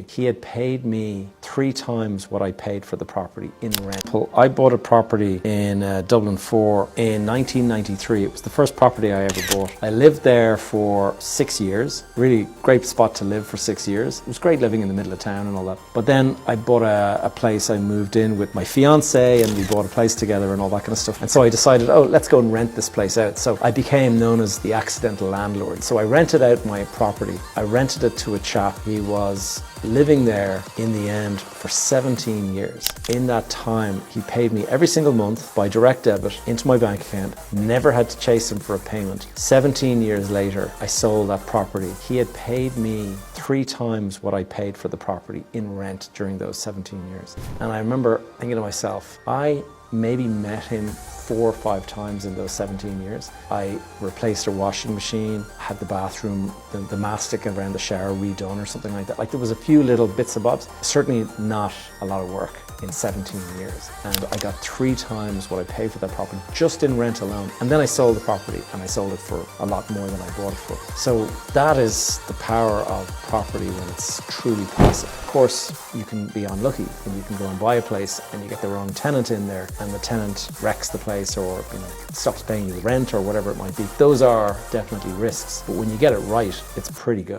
he had paid me 3 times what I paid for the property in rent. I bought a property in Dublin 4 in 1993. It was the first property I ever bought. I lived there for 6 years. Really great spot to live for 6 years. It was great living in the middle of town and all that. But then I bought a place. I moved in with my fiance and we bought a place together and all that kind of stuff. And so I decided, oh, let's go and rent this place out. So I became known as the accidental landlord. So I rented out my property. I rented it to a chap. He was living there in the end for 17 years. In that time, he paid me every single month by direct debit into my bank account. Never had to chase him for a payment. 17 years later, I sold that property. He had paid me 3 times what I paid for the property in rent during those 17 years. And I remember thinking to myself, I maybe met him 4 or 5 times in those 17 years. I replaced a washing machine, had the bathroom, the mastic around the shower redone or something like that. Like there was a few little bits and bobs. Certainly not a lot of work in 17 years. And I got 3 times what I paid for that property just in rent alone. And then I sold the property and I sold it for a lot more than I bought it for. So that is the power of property when it's truly passive. Of course, you can be unlucky and you can go and buy a place and you get the wrong tenant in there and the tenant wrecks the place or stops paying you the rent or whatever it might be. Those are definitely risks. But when you get it right, it's pretty good.